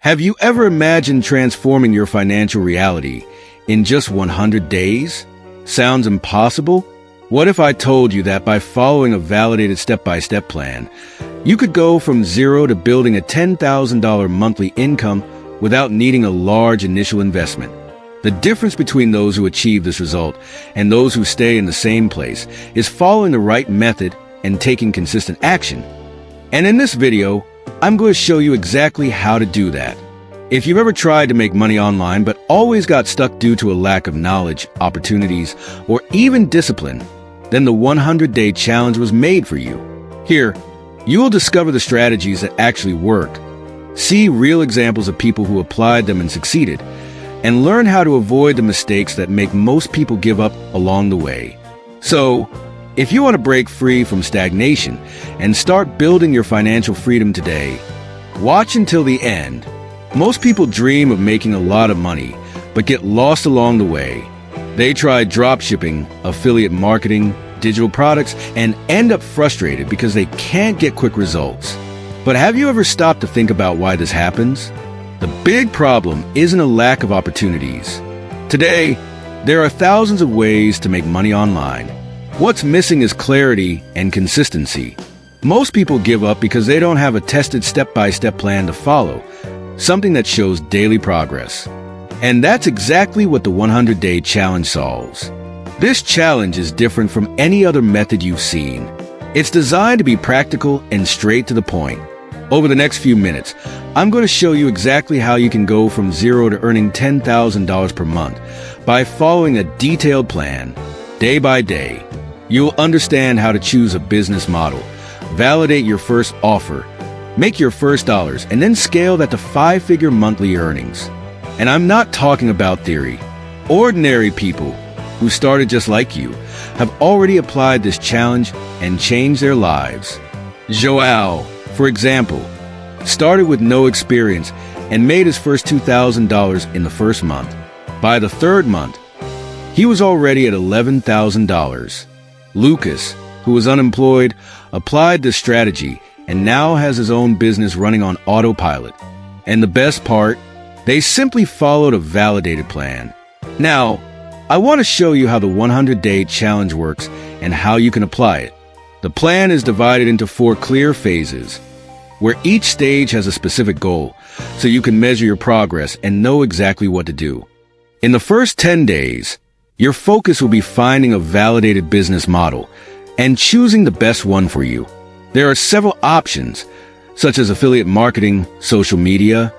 Have you ever imagined transforming your financial reality in just 100 days? Sounds impossible? What if I told you that by following a validated step-by-step plan, you could go from zero to building a $10,000 monthly income without needing a large initial investment? The difference between those who achieve this result and those who stay in the same place is following the right method and taking consistent action. And in this video, I'm going to show you exactly how to do that. If you've ever tried to make money online but always got stuck due to a lack of knowledge, opportunities, or even discipline, then the 100-day challenge was made for you. Here, you will discover the strategies that actually work, see real examples of people who applied them and succeeded, and learn how to avoid the mistakes that make most people give up along the way. So, if you want to break free from stagnation and start building your financial freedom today, watch until the end. Most people dream of making a lot of money, but get lost along the way. They try dropshipping, affiliate marketing, digital products, and end up frustrated because they can't get quick results. But have you ever stopped to think about why this happens? The big problem isn't a lack of opportunities. Today, there are thousands of ways to make money online. What's missing is clarity and consistency. Most people give up because they don't have a tested step-by-step plan to follow, something that shows daily progress. And that's exactly what the 100-day challenge solves. This challenge is different from any other method you've seen. It's designed to be practical and straight to the point. Over the next few minutes, I'm going to show you exactly how you can go from zero to earning $10,000 per month by following a detailed plan, day by day. You'll understand how to choose a business model, validate your first offer, make your first dollars, and then scale that to 5-figure monthly earnings. And I'm not talking about theory. Ordinary people who started just like you have already applied this challenge and changed their lives. Joao, for example, started with no experience and made his first $2,000 in the first month. By the third month, he was already at $11,000. Lucas, who was unemployed, applied this strategy and now has his own business running on autopilot. And the best part, they simply followed a validated plan. Now, I want to show you how the 100-day challenge works and how you can apply it. The plan is divided into 4 clear phases, where each stage has a specific goal, so you can measure your progress and know exactly what to do. In the first 10 days, your focus will be finding a validated business model and choosing the best one for you. There are several options, such as affiliate marketing, social media,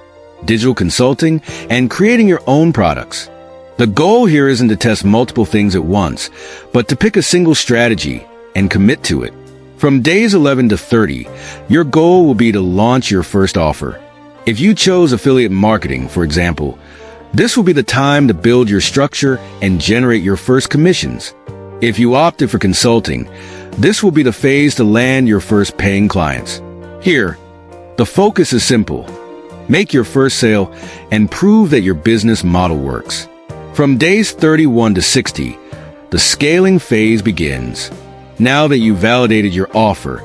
digital consulting, and creating your own products. The goal here isn't to test multiple things at once, but to pick a single strategy and commit to it. From days 11 to 30, your goal will be to launch your first offer. If you chose affiliate marketing, for example, this will be the time to build your structure and generate your first commissions. If you opted for consulting, this will be the phase to land your first paying clients. Here, the focus is simple. Make your first sale and prove that your business model works. From days 31 to 60, the scaling phase begins. Now that you've validated your offer,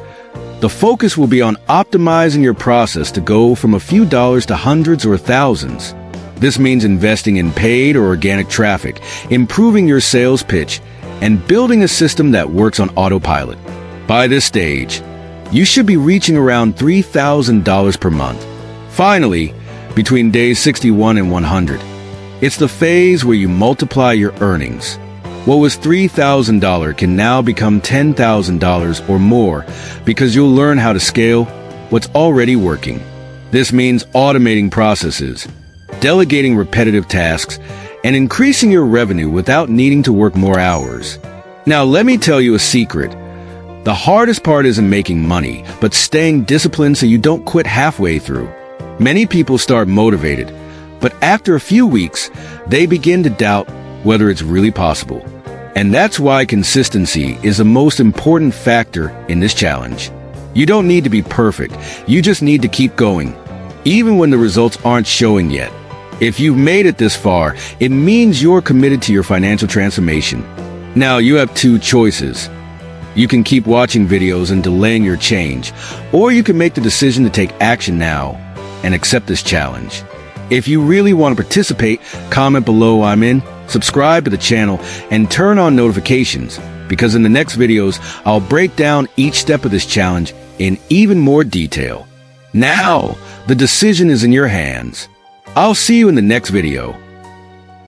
the focus will be on optimizing your process to go from a few dollars to hundreds or thousands. This means investing in paid or organic traffic, improving your sales pitch, and building a system that works on autopilot. By this stage, you should be reaching around $3,000 per month. Finally, between days 61 and 100, it's the phase where you multiply your earnings. What was $3,000 can now become $10,000 or more because you'll learn how to scale what's already working. This means automating processes, delegating repetitive tasks, and increasing your revenue without needing to work more hours. Now, let me tell you a secret. The hardest part isn't making money, but staying disciplined so you don't quit halfway through. Many people start motivated, but after a few weeks, they begin to doubt whether it's really possible. And that's why consistency is the most important factor in this challenge. You don't need to be perfect. You just need to keep going, even when the results aren't showing yet. If you've made it this far, it means you're committed to your financial transformation. Now, you have 2 choices. You can keep watching videos and delaying your change, or you can make the decision to take action now. and accept this challenge. If you really want to participate, comment below I'm in, subscribe to the channel, and turn on notifications, because in the next videos, I'll break down each step of this challenge in even more detail. Now, the decision is in your hands. I'll see you in the next video.